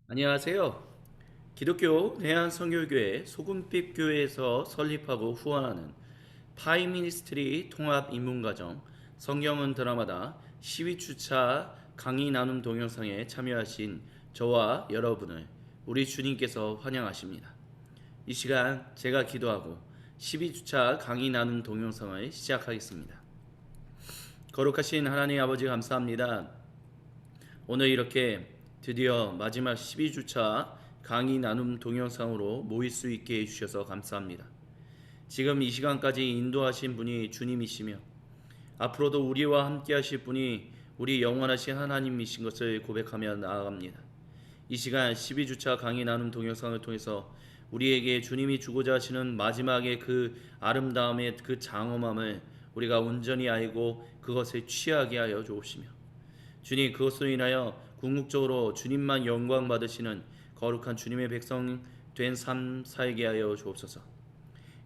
안녕하세요. 기독교 대한선교교회 소금빛 교회에서 설립하고 후원하는 파이미니스트리 통합 입문과정 성경은 드라마다 12주차 강의 나눔 동영상에 참여하신 저와 여러분을 우리 주님께서 환영하십니다. 이 시간 제가 기도하고 12주차 강의 나눔 동영상을 시작하겠습니다. 거룩하신 하나님 아버지 감사합니다. 오늘 이렇게 드디어 마지막 12주차 강의 나눔 동영상으로 모일 수 있게 해주셔서 감사합니다. 지금 이 시간까지 인도하신 분이 주님이시며 앞으로도 우리와 함께 하실 분이 우리 영원하신 하나님이신 것을 고백하며 나아갑니다. 이 시간 12주차 강의 나눔 동영상을 통해서 우리에게 주님이 주고자 하시는 마지막의 그 아름다움의 그 장엄함을 우리가 온전히 알고 그것을 취하게 하여 주옵시며 주님, 그것으로 인하여 궁극적으로 주님만 영광 받으시는 거룩한 주님의 백성 된 삶 살게 하여 주옵소서.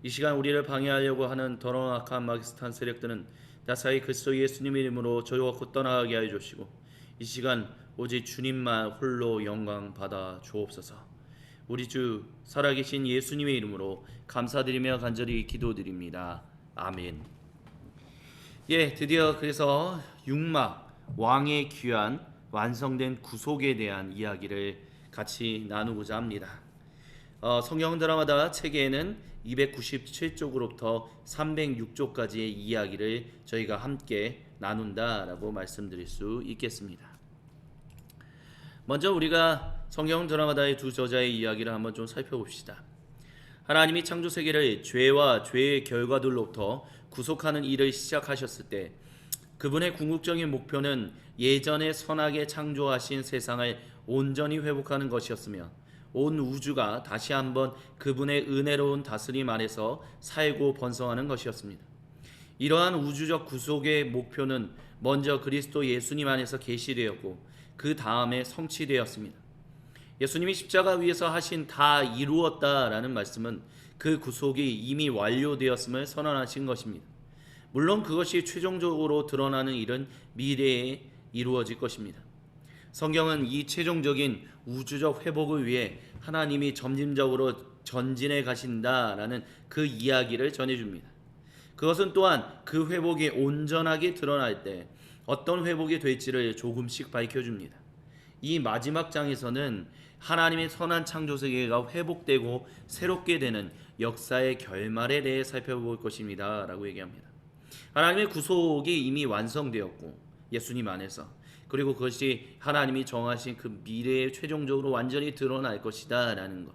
이 시간 우리를 방해하려고 하는 더러운 악한 마귀스탄 세력들은 다사이 그리스도 예수님의 이름으로 저희와 곧 떠나가게 하여 주시고 이 시간 오직 주님만 홀로 영광 받아 주옵소서. 우리 주 살아계신 예수님의 이름으로 감사드리며 간절히 기도드립니다. 아멘. 드디어 그래서 육막 왕의 귀한 완성된 구속에 대한 이야기를 같이 나누고자 합니다. 성경 드라마다 책에는 297쪽으로부터 306쪽까지의 이야기를 저희가 함께 나눈다라고 말씀드릴 수 있겠습니다. 먼저 우리가 성경 드라마다의 두 저자의 이야기를 한번 좀 살펴봅시다. 하나님이 창조 세계를 죄와 죄의 결과들로부터 구속하는 일을 시작하셨을 때 그분의 궁극적인 목표는 예전에 선하게 창조하신 세상을 온전히 회복하는 것이었으며 온 우주가 다시 한번 그분의 은혜로운 다스림 아래서 살고 번성하는 것이었습니다. 이러한 우주적 구속의 목표는 먼저 그리스도 예수님 안에서 계시되었고 그 다음에 성취되었습니다. 예수님이 십자가 위에서 하신 다 이루었다라는 말씀은 그 구속이 이미 완료되었음을 선언하신 것입니다. 물론 그것이 최종적으로 드러나는 일은 미래에 이루어질 것입니다. 성경은 이 최종적인 우주적 회복을 위해 하나님이 점진적으로 전진해 가신다라는 그 이야기를 전해줍니다. 그것은 또한 그 회복이 온전하게 드러날 때 어떤 회복이 될지를 조금씩 밝혀줍니다. 이 마지막 장에서는 하나님의 선한 창조 세계가 회복되고 새롭게 되는 역사의 결말에 대해 살펴볼 것입니다 라고 얘기합니다. 하나님의 구속이 이미 완성되었고 예수님 안에서, 그리고 그것이 하나님이 정하신 그 미래에 최종적으로 완전히 드러날 것이다 라는 것,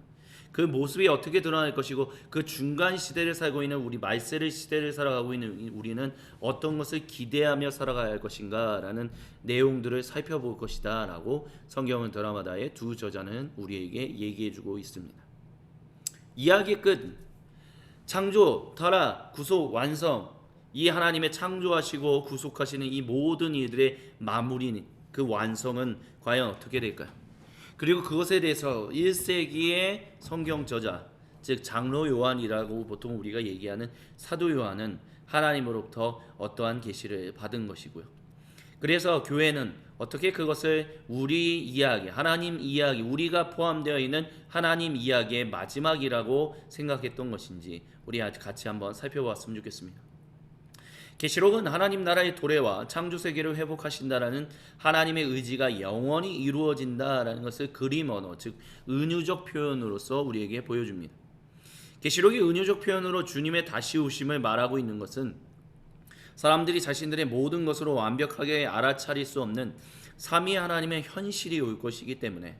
그 모습이 어떻게 드러날 것이고 그 중간 시대를 살고 있는 우리 말세를 시대를 살아가고 있는 우리는 어떤 것을 기대하며 살아가야 할 것인가 라는 내용들을 살펴볼 것이다 라고 성경은 드라마다의 두 저자는 우리에게 얘기해주고 있습니다. 이야기의 끝, 창조, 타락, 구속, 완성, 이 하나님의 창조하시고 구속하시는 이 모든 일들의 마무리, 그 완성은 과연 어떻게 될까요? 그리고 그것에 대해서 1세기의 성경 저자, 즉 장로 요한이라고 보통 우리가 얘기하는 사도 요한은 하나님으로부터 어떠한 계시를 받은 것이고요. 그래서 교회는 어떻게 그것을 우리 이야기, 하나님 이야기, 우리가 포함되어 있는 하나님 이야기의 마지막이라고 생각했던 것인지 우리 같이 한번 살펴봤으면 좋겠습니다. 계시록은 하나님 나라의 도래와 창조 세계를 회복하신다라는 하나님의 의지가 영원히 이루어진다라는 것을 그림 언어, 즉 은유적 표현으로서 우리에게 보여줍니다. 계시록이 은유적 표현으로 주님의 다시 오심을 말하고 있는 것은 사람들이 자신들의 모든 것으로 완벽하게 알아차릴 수 없는 삼위 하나님의 현실이 올 것이기 때문에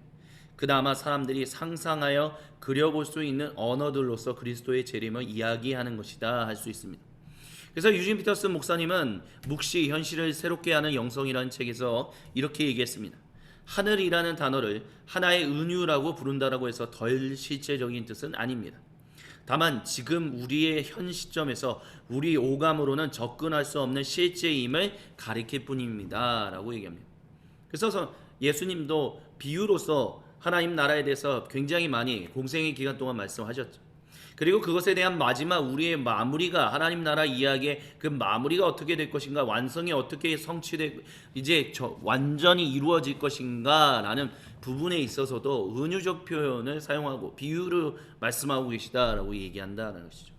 그나마 사람들이 상상하여 그려볼 수 있는 언어들로서 그리스도의 재림을 이야기하는 것이다 할 수 있습니다. 그래서 유진 피터슨 목사님은 묵시 현실을 새롭게 하는 영성이라는 책에서 이렇게 얘기했습니다. 하늘이라는 단어를 하나의 은유라고 부른다라고 해서 덜 실제적인 뜻은 아닙니다. 다만 지금 우리의 현 시점에서 우리 오감으로는 접근할 수 없는 실제임을 가리킬 뿐입니다 라고 얘기합니다. 그래서 예수님도 비유로서 하나님 나라에 대해서 굉장히 많이 공생의 기간 동안 말씀하셨죠. 그리고 그것에 대한 마지막 우리의 마무리가 하나님 나라 이야기의 그 마무리가 어떻게 될 것인가, 완성이 어떻게 성취되고 이제 완전히 이루어질 것인가라는 부분에 있어서도 은유적 표현을 사용하고 비유를 말씀하고 계시다라고 얘기한다는 것이죠.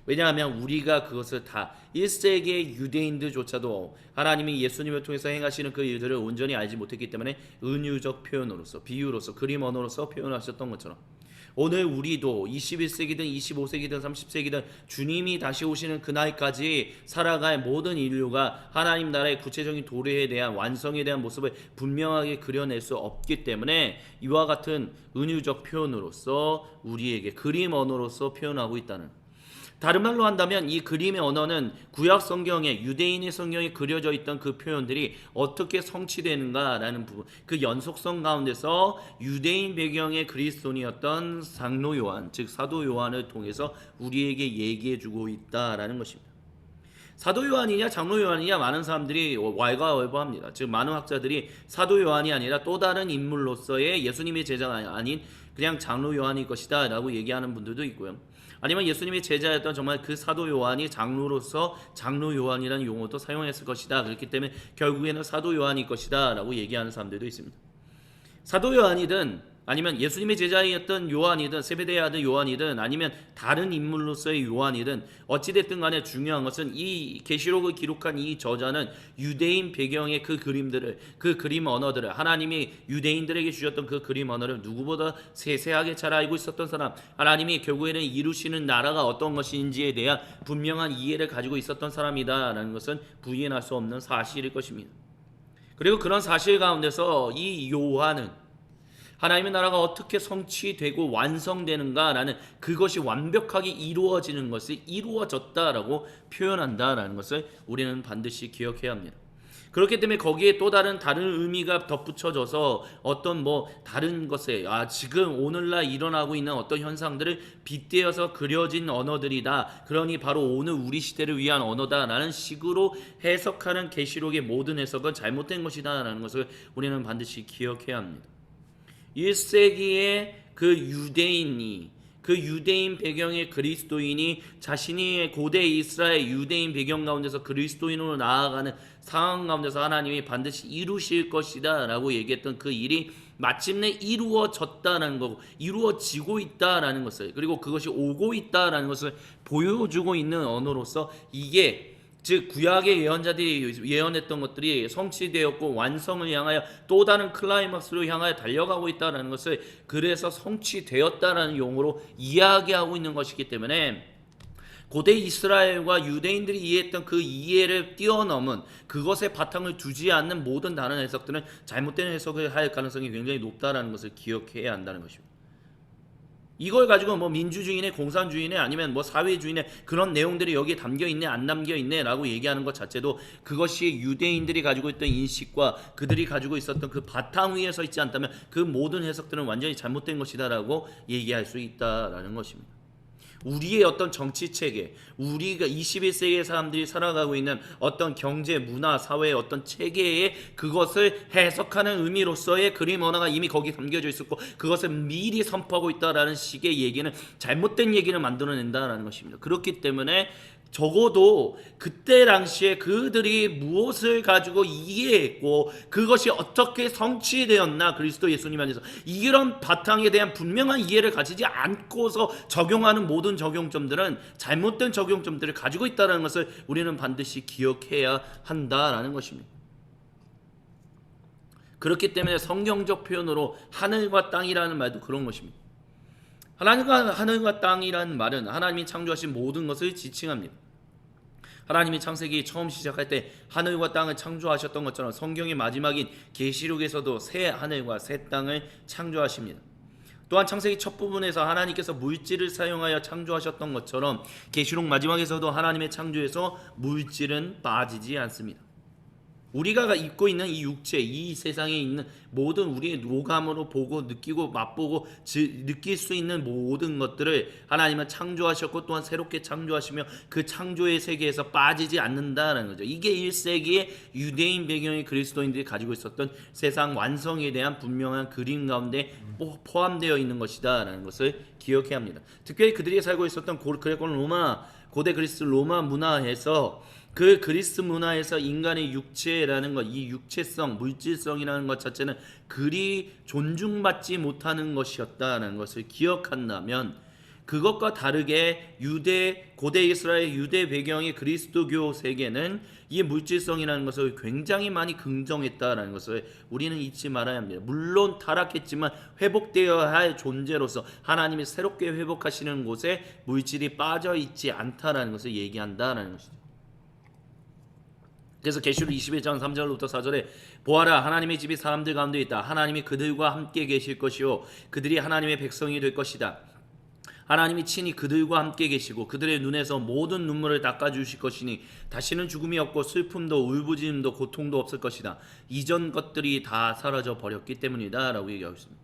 왜냐하면 우리가 그것을 다 1세기의 유대인들조차도 하나님이 예수님을 통해서 행하시는 그 일들을 온전히 알지 못했기 때문에 은유적 표현으로서, 비유로서, 그림 언어로서 표현하셨던 것처럼 오늘 우리도 21세기든 25세기든 30세기든 주님이 다시 오시는 그날까지 살아갈 모든 인류가 하나님 나라의 구체적인 도래에 대한 완성에 대한 모습을 분명하게 그려낼 수 없기 때문에 이와 같은 은유적 표현으로서 우리에게 그림 언어로서 표현하고 있다는, 다른 말로 한다면 이 그림의 언어는 구약 성경에, 유대인의 성경에 그려져 있던 그 표현들이 어떻게 성취되는가라는 부분, 그 연속성 가운데서 유대인 배경의 그리스도인이었던 장로 요한, 즉 사도 요한을 통해서 우리에게 얘기해주고 있다라는 것입니다. 사도 요한이냐 장로 요한이냐 많은 사람들이 왈가왈부합니다. 즉 많은 학자들이 사도 요한이 아니라 또 다른 인물로서의 예수님의 제자가 아닌 그냥 장로 요한일 것이다 라고 얘기하는 분들도 있고요. 아니면 예수님의 제자였던 정말 그 사도 요한이 장로로서 장로 요한이라는 용어도 사용했을 것이다. 그렇기 때문에 결국에는 사도 요한일 것이다 라고 얘기하는 사람들도 있습니다. 사도 요한이든 아니면 예수님의 제자였던 요한이든 세베대의 아들 요한이든 아니면 다른 인물로서의 요한이든 어찌됐든 간에 중요한 것은 이 계시록을 기록한 이 저자는 유대인 배경의 그 그림들을, 그 그림 언어들을, 하나님이 유대인들에게 주셨던 그 그림 언어를 누구보다 세세하게 잘 알고 있었던 사람, 하나님이 결국에는 이루시는 나라가 어떤 것인지에 대한 분명한 이해를 가지고 있었던 사람이다라는 것은 부인할 수 없는 사실일 것입니다. 그리고 그런 사실 가운데서 이 요한은 하나님의 나라가 어떻게 성취되고 완성되는가라는, 그것이 완벽하게 이루어지는 것이 이루어졌다라고 표현한다라는 것을 우리는 반드시 기억해야 합니다. 그렇기 때문에 거기에 또 다른 의미가 덧붙여져서 어떤 다른 것에 지금 오늘날 일어나고 있는 어떤 현상들을 빗대어서 그려진 언어들이다, 그러니 바로 오늘 우리 시대를 위한 언어다라는 식으로 해석하는 계시록의 모든 해석은 잘못된 것이다 라는 것을 우리는 반드시 기억해야 합니다. 1세기의 그 유대인이, 그 유대인 배경의 그리스도인이 자신이 고대 이스라엘 유대인 배경 가운데서 그리스도인으로 나아가는 상황 가운데서 하나님이 반드시 이루실 것이다 라고 얘기했던 그 일이 마침내 이루어졌다는 거고, 이루어지고 있다라는 것을, 그리고 그것이 오고 있다라는 것을 보여주고 있는 언어로서, 이게 즉 구약의 예언자들이 예언했던 것들이 성취되었고 완성을 향하여 또 다른 클라이막스로 향하여 달려가고 있다는 것을 그래서 성취되었다라는 용어로 이야기하고 있는 것이기 때문에 고대 이스라엘과 유대인들이 이해했던 그 이해를 뛰어넘은, 그것에 바탕을 두지 않는 모든 다른 해석들은 잘못된 해석을 할 가능성이 굉장히 높다라는 것을 기억해야 한다는 것입니다. 이걸 가지고 민주주의네 공산주의네 아니면 사회주의네 그런 내용들이 여기에 담겨있네 안 담겨있네 라고 얘기하는 것 자체도 그것이 유대인들이 가지고 있던 인식과 그들이 가지고 있었던 그 바탕 위에 서 있지 않다면 그 모든 해석들은 완전히 잘못된 것이다 라고 얘기할 수 있다라는 것입니다. 우리의 어떤 정치체계, 우리가 21세기의 사람들이 살아가고 있는 어떤 경제, 문화, 사회의 어떤 체계에 그것을 해석하는 의미로서의 그림 언어가 이미 거기 담겨져 있었고 그것을 미리 선포하고 있다라는 식의 얘기는 잘못된 얘기를 만들어낸다라는 것입니다. 그렇기 때문에 적어도 그때 당시에 그들이 무엇을 가지고 이해했고 그것이 어떻게 성취되었나, 그리스도 예수님 안에서 이런 바탕에 대한 분명한 이해를 가지지 않고서 적용하는 모든 적용점들은 잘못된 적용점들을 가지고 있다는 것을 우리는 반드시 기억해야 한다라는 것입니다. 그렇기 때문에 성경적 표현으로 하늘과 땅이라는 말도 그런 것입니다. 하늘과 땅이라는 말은 하나님이 창조하신 모든 것을 지칭합니다. 하나님이 창세기 처음 시작할 때 하늘과 땅을 창조하셨던 것처럼 성경의 마지막인 계시록에서도 새 하늘과 새 땅을 창조하십니다. 또한 창세기 첫 부분에서 하나님께서 물질을 사용하여 창조하셨던 것처럼 계시록 마지막에서도 하나님의 창조에서 물질은 빠지지 않습니다. 우리가 입고 있는 이 육체, 이 세상에 있는 모든 우리의 오감으로 보고 느끼고 맛보고 느낄 수 있는 모든 것들을 하나님은 창조하셨고 또한 새롭게 창조하시며 그 창조의 세계에서 빠지지 않는다라는 거죠. 이게 1세기의 유대인 배경의 그리스도인들이 가지고 있었던 세상 완성에 대한 분명한 그림 가운데 포함되어 있는 것이다라는 것을 기억해야 합니다. 특별히 그들이 살고 있었던 그레코 로마, 고대 그리스 로마 문화에서 그 그리스 문화에서 인간의 육체라는 것, 이 육체성, 물질성이라는 것 자체는 그리 존중받지 못하는 것이었다는 것을 기억한다면, 그것과 다르게 고대 이스라엘 유대 배경의 그리스도교 세계는 이 물질성이라는 것을 굉장히 많이 긍정했다라는 것을 우리는 잊지 말아야 합니다. 물론 타락했지만 회복되어야 할 존재로서 하나님이 새롭게 회복하시는 곳에 물질이 빠져 있지 않다라는 것을 얘기한다라는 것이죠. 그래서 계시록 21장 3절부터 4절에 보아라, 하나님의 집이 사람들 가운데 있다. 하나님이 그들과 함께 계실 것이요 그들이 하나님의 백성이 될 것이다. 하나님이 친히 그들과 함께 계시고 그들의 눈에서 모든 눈물을 닦아주실 것이니 다시는 죽음이 없고 슬픔도 울부짖음도 고통도 없을 것이다. 이전 것들이 다 사라져 버렸기 때문이다 라고 얘기하고 있습니다.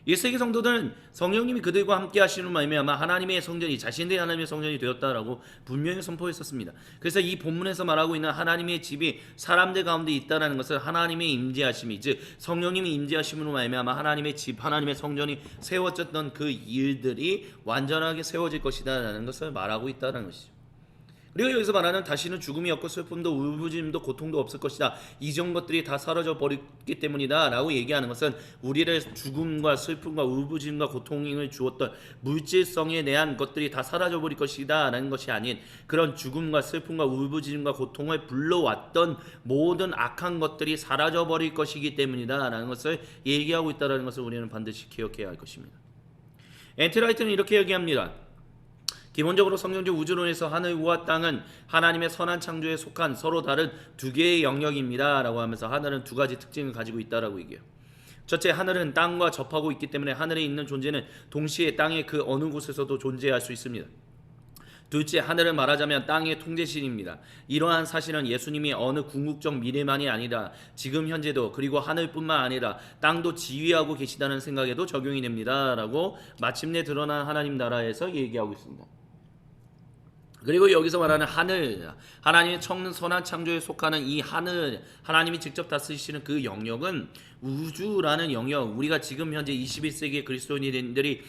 1세기 성도들은 성령님이 그들과 함께 하시는 말미암아 하나님의 성전이 자신들이 하나님의 성전이 되었다라고 분명히 선포했었습니다. 그래서 이 본문에서 말하고 있는 하나님의 집이 사람들 가운데 있다라는 것은 하나님의 임재하심이, 즉 성령님이 임재하심으로 말미암아 하나님의 집, 하나님의 성전이 세워졌던 그 일들이 완전하게 세워질 것이다라는 것을 말하고 있다는 것이죠. 그리고 여기서 말하는 다시는 죽음이 없고 슬픔도 울부짖음도 고통도 없을 것이다. 이전 것들이 다 사라져 버렸기 때문이다 라고 얘기하는 것은 우리를 죽음과 슬픔과 울부짖음과 고통을 주었던 물질성에 대한 것들이 다 사라져 버릴 것이다 라는 것이 아닌, 그런 죽음과 슬픔과 울부짖음과 고통을 불러왔던 모든 악한 것들이 사라져 버릴 것이기 때문이다 라는 것을 얘기하고 있다는 것을 우리는 반드시 기억해야 할 것입니다. 엔트라이트는 이렇게 얘기합니다. 기본적으로 성경적 우주론에서 하늘과 땅은 하나님의 선한 창조에 속한 서로 다른 두 개의 영역입니다 라고 하면서 하늘은 두 가지 특징을 가지고 있다라고 얘기해요. 첫째, 하늘은 땅과 접하고 있기 때문에 하늘에 있는 존재는 동시에 땅의 그 어느 곳에서도 존재할 수 있습니다. 둘째, 하늘은 말하자면 땅의 통제신입니다. 이러한 사실은 예수님이 어느 궁극적 미래만이 아니라 지금 현재도, 그리고 하늘뿐만 아니라 땅도 지휘하고 계시다는 생각에도 적용이 됩니다 라고 마침내 드러난 하나님 나라에서 얘기하고 있습니다. 그리고 여기서 말하는 하늘, 하나님의 선한 창조에 속하는 이 하늘, 하나님이 직접 다스리시는 그 영역은 우주라는 영역, 우리가 지금 현재 21세기의 그리스도인들이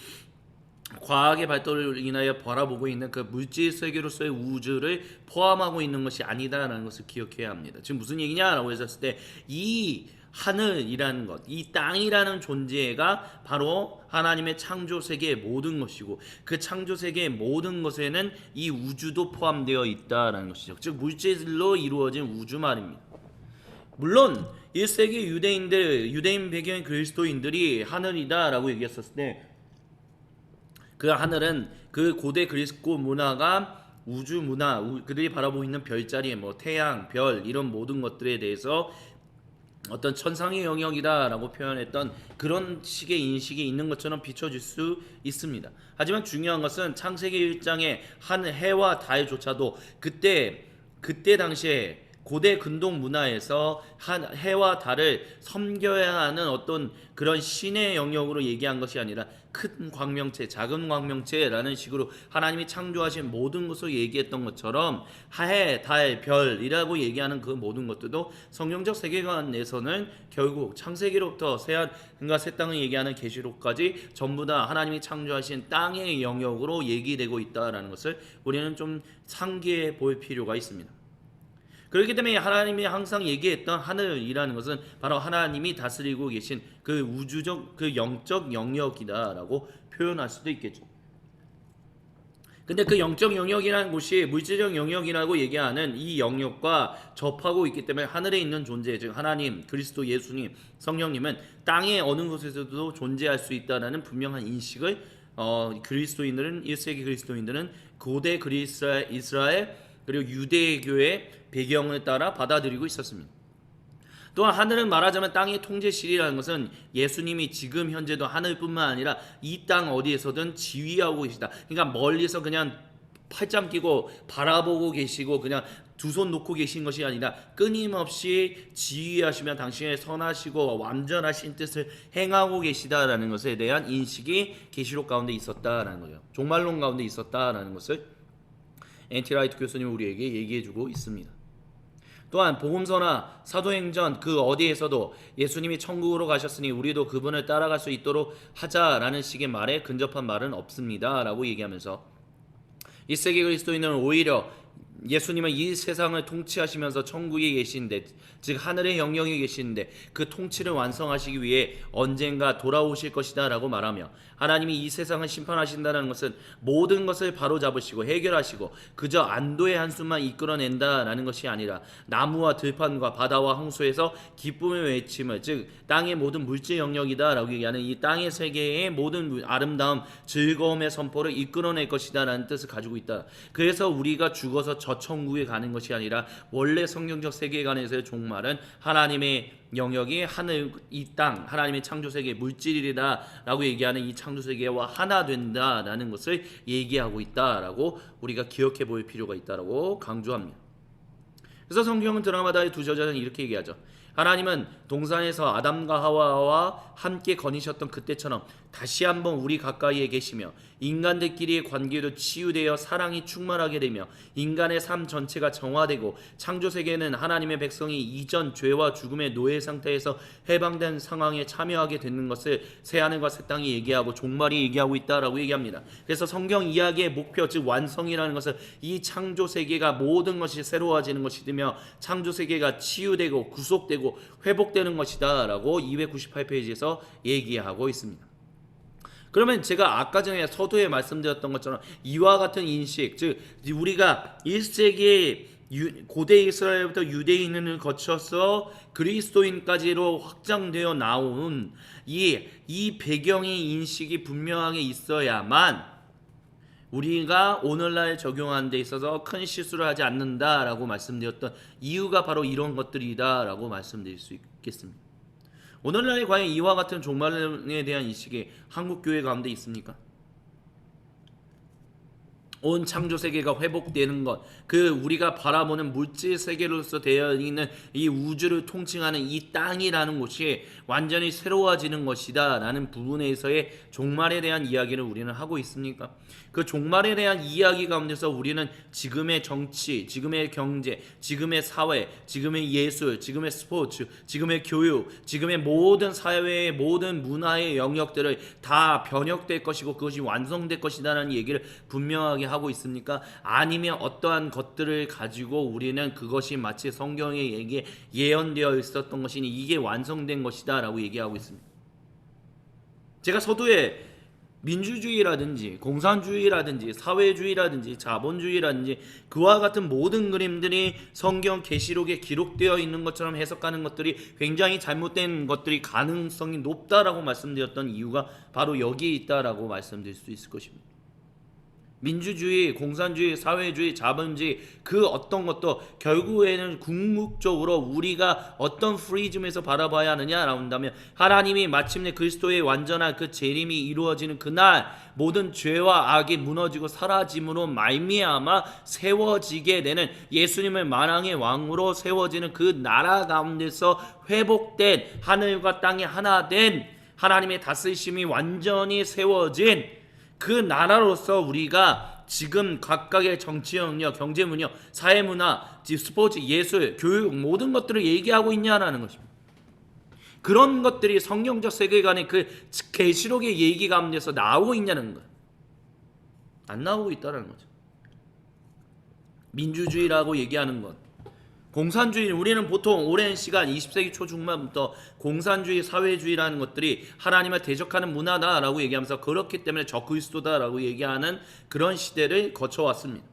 과학의 발달을 인하여 바라보고 있는 그 물질 세계로서의 우주를 포함하고 있는 것이 아니다라는 것을 기억해야 합니다. 지금 무슨 얘기냐라고 했을 때, 이 하늘이라는 것, 이 땅이라는 존재가 바로 하나님의 창조 세계의 모든 것이고, 그 창조 세계의 모든 것에는 이 우주도 포함되어 있다라는 것이죠. 즉 물질로 이루어진 우주 말입니다. 물론 1세기 유대인 배경의 그리스도인들이 하늘이다라고 얘기했었을 때, 그 하늘은 그 고대 그리스도 문화가 우주 문화, 그들이 바라보고 있는 별자리, 태양, 별, 이런 모든 것들에 대해서 어떤 천상의 영역이다라고 표현했던 그런 식의 인식이 있는 것처럼 비춰질 수 있습니다. 하지만 중요한 것은 창세기 1장의 해와 달조차도 그때 당시에 고대 근동 문화에서 해와 달을 섬겨야 하는 어떤 그런 신의 영역으로 얘기한 것이 아니라 큰 광명체, 작은 광명체라는 식으로 하나님이 창조하신 모든 것을 얘기했던 것처럼 해, 달, 별이라고 얘기하는 그 모든 것들도 성경적 세계관에서는 결국 창세기로부터 새하늘과 새 땅을 얘기하는 계시록까지 전부 다 하나님이 창조하신 땅의 영역으로 얘기되고 있다는 것을 우리는 좀 상기해 볼 필요가 있습니다. 그렇기 때문에 하나님이 항상 얘기했던 하늘이라는 것은 바로 하나님이 다스리고 계신 그 우주적, 그 영적 영역이다라고 표현할 수도 있겠죠. 근데 그 영적 영역이라는 곳이 물질적 영역이라고 얘기하는 이 영역과 접하고 있기 때문에 하늘에 있는 존재, 즉 하나님, 그리스도 예수님, 성령님은 땅의 어느 곳에서도 존재할 수 있다는 분명한 인식을 그리스도인들은, 1세기 그리스도인들은 고대 이스라엘 그리고 유대교의 배경을 따라 받아들이고 있었습니다. 또한 하늘은 말하자면 땅의 통제실이라는 것은 예수님이 지금 현재도 하늘뿐만 아니라 이 땅 어디에서든 지휘하고 계시다. 그러니까 멀리서 그냥 팔짱 끼고 바라보고 계시고 그냥 두 손 놓고 계신 것이 아니라 끊임없이 지휘하시며 당신의 선하시고 완전하신 뜻을 행하고 계시다라는 것에 대한 인식이 계시록 가운데 있었다라는 거예요. 종말론 가운데 있었다라는 것을 N.T. 라이트 교수님이 우리에게 얘기해주고 있습니다. 또한 복음서나 사도행전 그 어디에서도 예수님이 천국으로 가셨으니 우리도 그분을 따라갈 수 있도록 하자라는 식의 말에 근접한 말은 없습니다 라고 얘기하면서 1세기 그리스도인은 오히려 예수님은 이 세상을 통치하시면서 천국에 계신데, 즉 하늘의 영역에 계시는데 그 통치를 완성하시기 위해 언젠가 돌아오실 것이다 라고 말하며, 하나님이 이 세상을 심판하신다는 것은 모든 것을 바로잡으시고 해결하시고 그저 안도의 한숨만 이끌어낸다라는 것이 아니라 나무와 들판과 바다와 홍수에서 기쁨의 외침을, 즉 땅의 모든 물질 영역이다 라고 얘기하는 이 땅의 세계의 모든 아름다움 즐거움의 선포를 이끌어낼 것이다 라는 뜻을 가지고 있다. 그래서 우리가 죽어서 저 천국에 가는 것이 아니라 원래 성경적 세계관에서의 종말은 하나님의 영역이 하늘, 이 땅, 하나님의 창조세계 물질이다 라고 얘기하는 이 창조세계와 하나 된다라는 것을 얘기하고 있다라고 우리가 기억해 볼 필요가 있다라고 강조합니다. 그래서 성경은 드라마다의 두 저자는 이렇게 얘기하죠. 하나님은 동산에서 아담과 하와와 함께 거니셨던 그때처럼 다시 한번 우리 가까이에 계시며 인간들끼리의 관계도 치유되어 사랑이 충만하게 되며 인간의 삶 전체가 정화되고 창조세계는 하나님의 백성이 이전 죄와 죽음의 노예 상태에서 해방된 상황에 참여하게 되는 것을 새하늘과 새 땅이 얘기하고 종말이 얘기하고 있다라고 얘기합니다. 그래서 성경 이야기의 목표, 즉 완성이라는 것은 이 창조세계가 모든 것이 새로워지는 것이며 창조세계가 치유되고 구속되고 회복되는 것이다 라고 298페이지에서 얘기하고 있습니다. 그러면 제가 아까 전에 서두에 말씀드렸던 것처럼 이와 같은 인식, 즉 우리가 1세기 고대 이스라엘부터 유대인을 거쳐서 그리스도인까지로 확장되어 나온 이 배경의 인식이 분명하게 있어야만 우리가 오늘날 적용하는 데 있어서 큰 실수를 하지 않는다라고 말씀드렸던 이유가 바로 이런 것들이다라고 말씀드릴 수 있겠습니다. 오늘날에 과연 이와 같은 종말에 대한 인식이 한국교회 가운데 있습니까? 온 창조세계가 회복되는 것, 그 우리가 바라보는 물질 세계로서 되어 있는 이 우주를 통칭하는 이 땅이라는 곳이 완전히 새로워지는 것이다 라는 부분에서의 종말에 대한 이야기를 우리는 하고 있습니까? 그 종말에 대한 이야기 가운데서 우리는 지금의 정치, 지금의 경제, 지금의 사회, 지금의 예술, 지금의 스포츠, 지금의 교육, 지금의 모든 사회의 모든 문화의 영역들을 다 변혁될 것이고 그것이 완성될 것이다라는 얘기를 분명하게 하고 있습니까? 아니면 어떠한 것들을 가지고 우리는 그것이 마치 성경의 얘기에 예언되어 있었던 것이니 이게 완성된 것이다 라고 얘기하고 있습니다. 제가 서두에 민주주의라든지 공산주의라든지 사회주의라든지 자본주의라든지 그와 같은 모든 그림들이 성경 계시록에 기록되어 있는 것처럼 해석하는 것들이 굉장히 잘못된 것들이 가능성이 높다라고 말씀드렸던 이유가 바로 여기에 있다라고 말씀드릴 수 있을 것입니다. 민주주의, 공산주의, 사회주의, 자본주의 그 어떤 것도 결국에는 궁극적으로 우리가 어떤 프리즘에서 바라봐야 하느냐라고 한다면 하나님이 마침내 그리스도의 완전한 그 재림이 이루어지는 그날 모든 죄와 악이 무너지고 사라짐으로 말미암아 세워지게 되는 예수님을 만왕의 왕으로 세워지는 그 나라 가운데서 회복된 하늘과 땅이 하나 된 하나님의 다스리심이 완전히 세워진 그 나라로서 우리가 지금 각각의 정치 영역, 경제 문역, 사회 문화, 스포츠, 예술, 교육 모든 것들을 얘기하고 있냐라는 것입니다. 그런 것들이 성경적 세계관의 그 계시록의 얘기 가운데서 나오고 있냐는 거예요. 안 나오고 있다는 거죠. 민주주의라고 얘기하는 것, 공산주의, 우리는 보통 오랜 시간 20세기 초중반부터 공산주의, 사회주의라는 것들이 하나님을 대적하는 문화다라고 얘기하면서 그렇기 때문에 적그리스도다라고 얘기하는 그런 시대를 거쳐왔습니다.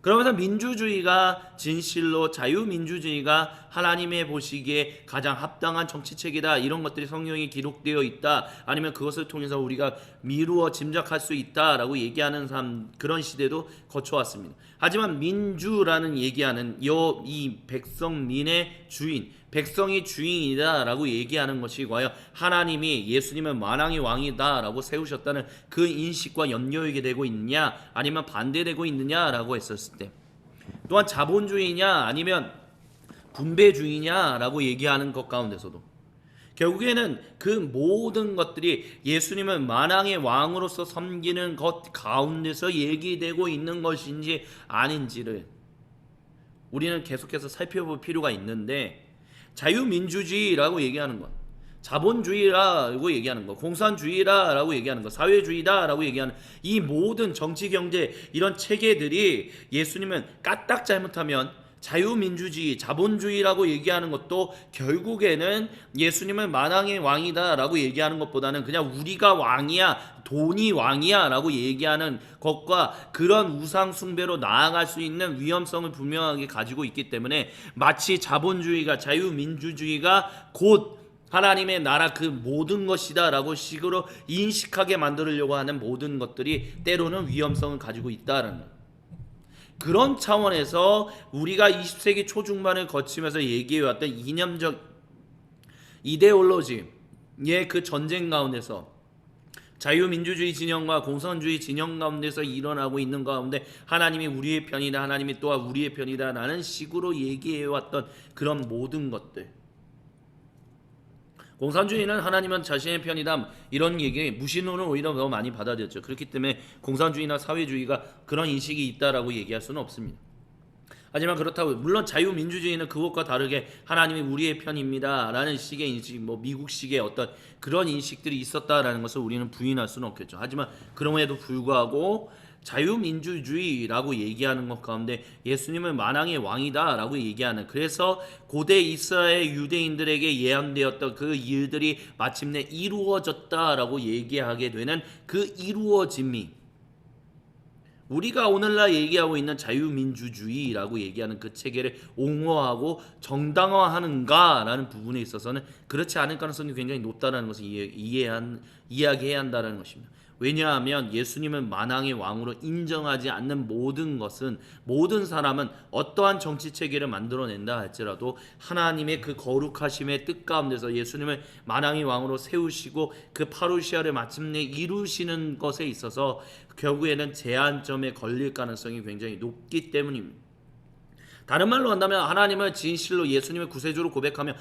그러면서 민주주의가 진실로 자유민주주의가 하나님의 보시기에 가장 합당한 정치체계다 이런 것들이 성경에 기록되어 있다 아니면 그것을 통해서 우리가 미루어 짐작할 수 있다라고 얘기하는 그런 시대도 거쳐왔습니다. 하지만 민주라는 얘기하는 이 백성민의 주인, 백성이 주인이다라고 얘기하는 것이 과연 하나님이 예수님은 만왕의 왕이다라고 세우셨다는 그 인식과 연결이 되고 있느냐 아니면 반대되고 있느냐라고 했었을 때, 또한 자본주의냐 아니면 분배주의냐라고 얘기하는 것 가운데서도 결국에는 그 모든 것들이 예수님은 만왕의 왕으로서 섬기는 것 가운데서 얘기되고 있는 것인지 아닌지를 우리는 계속해서 살펴볼 필요가 있는데, 자유민주주의라고 얘기하는 것, 자본주의라고 얘기하는 것, 공산주의라고 얘기하는 것, 사회주의다라고 얘기하는 이 모든 정치, 경제 이런 체계들이 예수님은 까딱 잘못하면 자유민주주의, 자본주의라고 얘기하는 것도 결국에는 예수님은 만왕의 왕이다라고 얘기하는 것보다는 그냥 우리가 왕이야, 돈이 왕이야 라고 얘기하는 것과 그런 우상 숭배로 나아갈 수 있는 위험성을 분명하게 가지고 있기 때문에, 마치 자본주의가, 자유민주주의가 곧 하나님의 나라 그 모든 것이다 라고 식으로 인식하게 만들려고 하는 모든 것들이 때로는 위험성을 가지고 있다는 것. 그런 차원에서 우리가 20세기 초중반을 거치면서 얘기해왔던 이념적 이데올로지의 그 전쟁 가운데서, 자유민주주의 진영과 공산주의 진영 가운데서 일어나고 있는 가운데 하나님이 우리의 편이다, 하나님이 또한 우리의 편이다 라는 식으로 얘기해왔던 그런 모든 것들, 공산주의는 하나님은 자신의 편이다 이런 얘기 무신론을 오히려 더 많이 받아들였죠. 그렇기 때문에 공산주의나 사회주의가 그런 인식이 있다라고 얘기할 수는 없습니다. 하지만 그렇다고 물론 자유민주주의는 그것과 다르게 하나님이 우리의 편입니다 라는 식의 인식, 미국식의 어떤 그런 인식들이 있었다라는 것을 우리는 부인할 수는 없겠죠. 하지만 그럼에도 불구하고 자유민주주의라고 얘기하는 것 가운데 예수님은 만왕의 왕이다 라고 얘기하는, 그래서 고대 이스라엘 유대인들에게 예언되었던 그 일들이 마침내 이루어졌다라고 얘기하게 되는 그 이루어짐이, 우리가 오늘날 얘기하고 있는 자유민주주의라고 얘기하는 그 체계를 옹호하고 정당화하는가라는 부분에 있어서는 그렇지 않을 가능성이 굉장히 높다는 것을 이야기해야 한다는 것입니다. 왜냐하면 예수님은 만왕의 왕으로 인정하지 않는 모든 것은, 모든 사람은 어떠한 정치체계를 만들어낸다 할지라도 하나님의 그 거룩하심의 뜻 가운데서 예수님을 만왕의 왕으로 세우시고 그 파루시아를 마침내 이루시는 것에 있어서 결국에는 제한점에 걸릴 가능성이 굉장히 높기 때문입니다. 다른 말로 한다면 하나님을 진실로 예수님을 구세주로 고백하며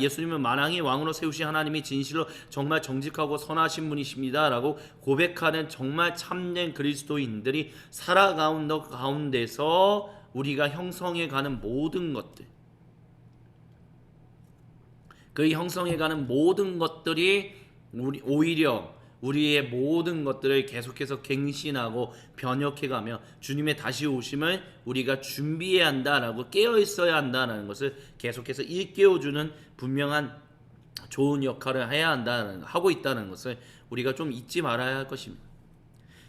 예수님을 만왕의 왕으로 세우신 하나님이 진실로 정말 정직하고 선하신 분이십니다 라고 고백하는 정말 참된 그리스도인들이 살아가는 가운데서 우리가 형성해가는 모든 것들, 그 형성해가는 모든 것들이 오히려 우리의 모든 것들을 계속해서 갱신하고 변혁해가며 주님의 다시 오심을 우리가 준비해야 한다라고 깨어있어야 한다는 것을 계속해서 일깨워주는 분명한 좋은 역할을 하고 있다는 것을 우리가 좀 잊지 말아야 할 것입니다.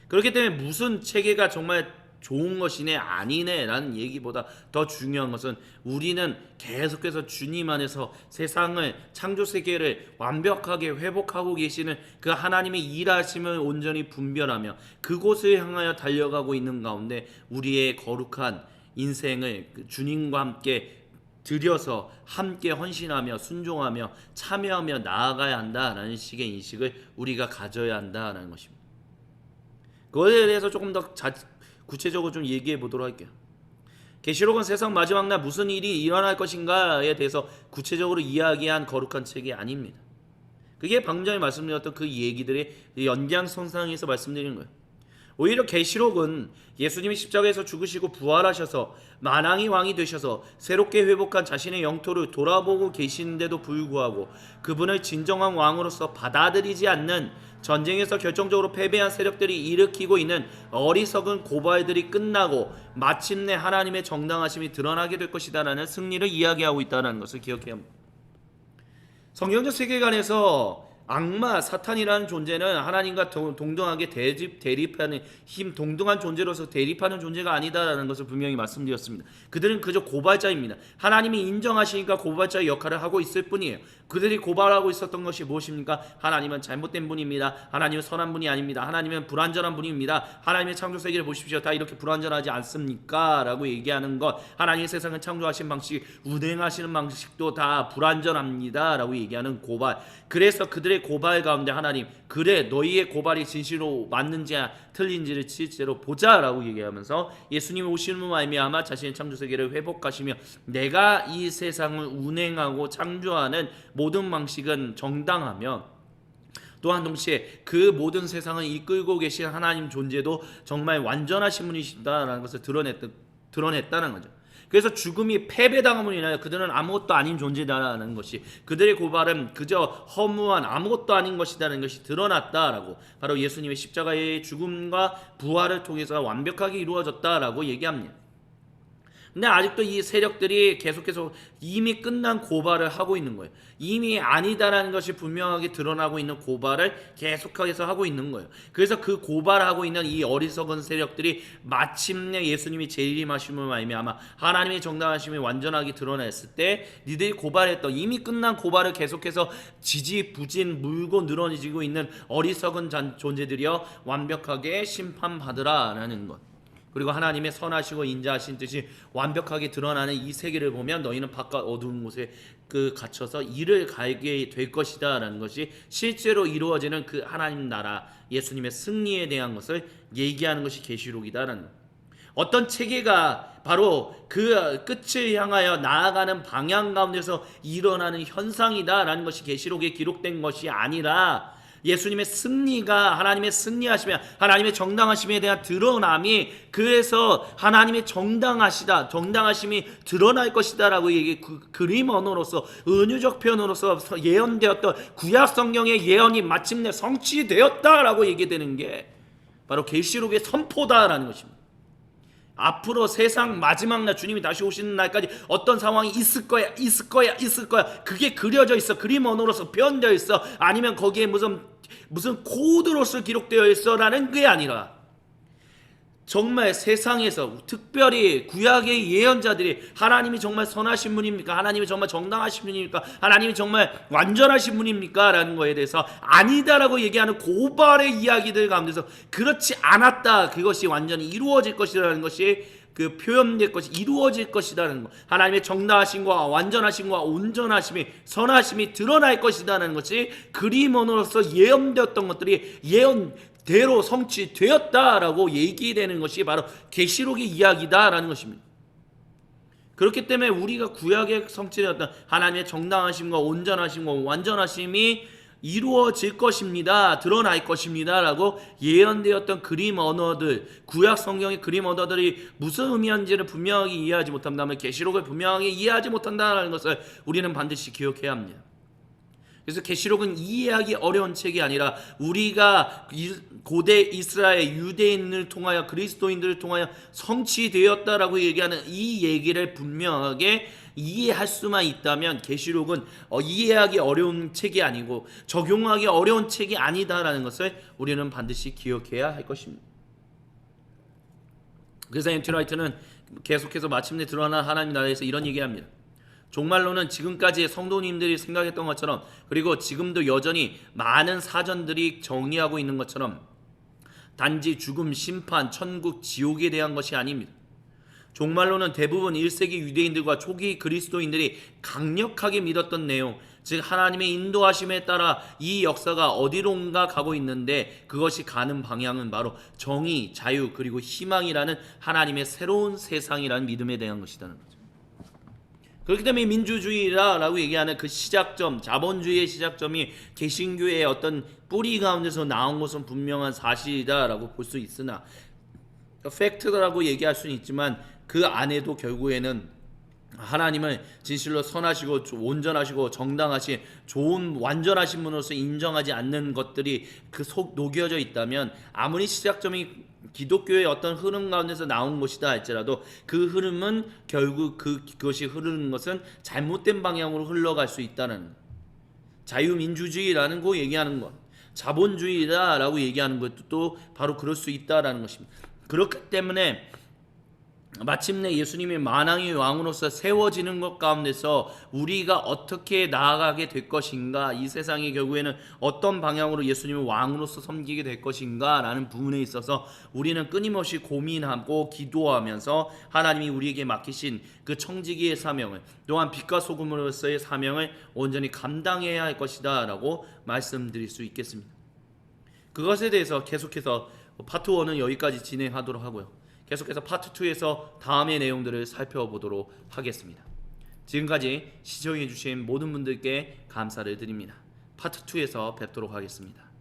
그렇기 때문에 무슨 체계가 정말 좋은 것이네 아니네 라는 얘기보다 더 중요한 것은 우리는 계속해서 주님 안에서 세상을, 창조세계를 완벽하게 회복하고 계시는 그 하나님의 일하심을 온전히 분별하며 그곳을 향하여 달려가고 있는 가운데 우리의 거룩한 인생을 주님과 함께 들여서 함께 헌신하며 순종하며 참여하며 나아가야 한다라는 식의 인식을 우리가 가져야 한다는 것입니다. 그것에 대해서 조금 더 구체적으로 좀 얘기해 보도록 할게요. 계시록은 세상 마지막 날 무슨 일이 일어날 것인가에 대해서 구체적으로 이야기한 거룩한 책이 아닙니다. 그게 방금 전에 말씀드렸던 그 얘기들이 연장선상에서 말씀드리는 거예요. 오히려 계시록은 예수님이 십자가에서 죽으시고 부활하셔서 만왕의 왕이 되셔서 새롭게 회복한 자신의 영토를 돌아보고 계시는데도 불구하고 그분을 진정한 왕으로서 받아들이지 않는, 전쟁에서 결정적으로 패배한 세력들이 일으키고 있는 어리석은 고발들이 끝나고 마침내 하나님의 정당하심이 드러나게 될 것이다라는 승리를 이야기하고 있다는 것을 기억해야 합니다. 성경적 세계관에서 악마 사탄이라는 존재는 하나님과 동등하게 대립하는 동등한 존재로서 대립하는 존재가 아니다라는 것을 분명히 말씀드렸습니다. 그들은 그저 고발자입니다. 하나님이 인정하시니까 고발자의 역할을 하고 있을 뿐이에요. 그들이 고발하고 있었던 것이 무엇입니까? 하나님은 잘못된 분입니다. 하나님은 선한 분이 아닙니다. 하나님은 불완전한 분입니다. 하나님의 창조 세계를 보십시오. 다 이렇게 불완전하지 않습니까? 라고 얘기하는 것. 하나님의 세상을 창조하신 방식, 운행하시는 방식도 다 불완전합니다. 라고 얘기하는 고발. 그래서 그들의 고발 가운데 하나님, 그래 너희의 고발이 진실로 맞는지 틀린지를 실제로 보자라고 얘기하면서 예수님이 오시는 말미암아 자신의 창조 세계를 회복하시며 내가 이 세상을 운행하고 창조하는 모든 방식은 정당하며 또한 동시에 그 모든 세상을 이끌고 계신 하나님 존재도 정말 완전하신 분이시다라는 것을 드러냈다는 거죠. 그래서 죽음이 패배당함으로 인하여 그들은 아무것도 아닌 존재다라는 것이, 그들의 고발은 그저 허무한 아무것도 아닌 것이라는 것이 드러났다라고, 바로 예수님의 십자가의 죽음과 부활을 통해서 완벽하게 이루어졌다라고 얘기합니다. 근데 아직도 이 세력들이 계속해서 이미 끝난 고발을 하고 있는 거예요. 이미 아니다라는 것이 분명하게 드러나고 있는 고발을 계속해서 하고 있는 거예요. 그래서 그 고발하고 있는 이 어리석은 세력들이 마침내 예수님이 재림하심을 말미암아 하나님의 정당하심이 완전하게 드러냈을 때 니들이 고발했던 이미 끝난 고발을 계속해서 지지부진 물고 늘어지고 있는 어리석은 존재들이여 완벽하게 심판받으라라는 것. 그리고 하나님의 선하시고 인자하신 뜻이 완벽하게 드러나는 이 세계를 보면 너희는 바깥 어두운 곳에 갇혀서 이를 갈게 될 것이다 라는 것이 실제로 이루어지는 그 하나님 나라 예수님의 승리에 대한 것을 얘기하는 것이 계시록이다라는 것. 어떤 체계가 바로 그 끝을 향하여 나아가는 방향 가운데서 일어나는 현상이다라는 것이 계시록에 기록된 것이 아니라 예수님의 승리가 하나님의 승리하심에 하나님의 정당하심에 대한 드러남이, 그래서 하나님의 정당하심이 드러날 것이다라고 그림 언어로서 은유적 표현으로서 예언되었던 구약 성경의 예언이 마침내 성취되었다라고 얘기되는 게 바로 계시록의 선포다라는 것입니다. 앞으로 세상 마지막 날 주님이 다시 오시는 날까지 어떤 상황이 있을 거야. 그게 그려져 있어. 그림 언어로서 표현되어 있어. 아니면 거기에 무슨 코드로서 기록되어 있어라는 게 아니라 정말 세상에서 특별히 구약의 예언자들이 하나님이 정말 선하신 분입니까? 하나님이 정말 정당하신 분입니까? 하나님이 정말 완전하신 분입니까? 라는 거에 대해서 아니다라고 얘기하는 고발의 이야기들 가운데서 그렇지 않았다, 그것이 완전히 이루어질 것이라는 것이 그 표현될 것이 이루어질 것이라는 것, 하나님의 정당하심과 완전하심과 온전하심이 선하심이 드러날 것이라는 것이 그림 언어로서 예언되었던 것들이 예언대로 성취되었다라고 얘기되는 것이 바로 계시록의 이야기다라는 것입니다. 그렇기 때문에 우리가 구약에 성취되었던 하나님의 정당하심과 온전하심과 완전하심이 이루어질 것입니다, 드러날 것입니다 라고 예언되었던 그림 언어들, 구약 성경의 그림 언어들이 무슨 의미인지를 분명하게 이해하지 못한다면 계시록을 분명하게 이해하지 못한다는 것을 우리는 반드시 기억해야 합니다. 그래서 계시록은 이해하기 어려운 책이 아니라 우리가 고대 이스라엘 유대인을 통하여 그리스도인들을 통하여 성취되었다라고 얘기하는 이 얘기를 분명하게 이해할 수만 있다면 계시록은 이해하기 어려운 책이 아니고 적용하기 어려운 책이 아니다라는 것을 우리는 반드시 기억해야 할 것입니다. 그래서 앤티 라이트는 계속해서 마침내 드러난 하나님 나라에서 이런 얘기합니다. 종말로는 지금까지 성도님들이 생각했던 것처럼, 그리고 지금도 여전히 많은 사전들이 정의하고 있는 것처럼 단지 죽음, 심판, 천국, 지옥에 대한 것이 아닙니다. 종말로는 대부분 1세기 유대인들과 초기 그리스도인들이 강력하게 믿었던 내용, 즉 하나님의 인도하심에 따라 이 역사가 어디론가 가고 있는데 그것이 가는 방향은 바로 정의, 자유, 그리고 희망이라는 하나님의 새로운 세상이라는 믿음에 대한 것이라는 거죠. 그렇기 때문에 민주주의라고 얘기하는 그 시작점, 자본주의의 시작점이 개신교의 어떤 뿌리 가운데서 나온 것은 분명한 사실이다라고 볼 수 있으나, 팩트라고 얘기할 수는 있지만 그 안에도 결국에는 하나님을 진실로 선하시고 온전하시고 정당하신 좋은 완전하신 분으로서 인정하지 않는 것들이 그 속 녹여져 있다면, 아무리 시작점이 기독교의 어떤 흐름 가운데서 나온 것이다 할지라도 그 흐름은 결국 그것이 흐르는 것은 잘못된 방향으로 흘러갈 수 있다는, 자유민주주의라는 거 얘기하는 것, 자본주의다라고 얘기하는 것도 또 바로 그럴 수 있다라는 것입니다. 그렇기 때문에 마침내 예수님이 만왕의 왕으로서 세워지는 것 가운데서 우리가 어떻게 나아가게 될 것인가, 이 세상이 결국에는 어떤 방향으로 예수님을 왕으로서 섬기게 될 것인가 라는 부분에 있어서 우리는 끊임없이 고민하고 기도하면서 하나님이 우리에게 맡기신 그 청지기의 사명을, 또한 빛과 소금으로서의 사명을 온전히 감당해야 할 것이다 라고 말씀드릴 수 있겠습니다. 그것에 대해서 계속해서 파트 1은 여기까지 진행하도록 하고요. 계속해서 파트 2에서 다음의 내용들을 살펴보도록 하겠습니다. 지금까지 시청해 주신 모든 분들께 감사를 드립니다. 파트 2에서 뵙도록 하겠습니다.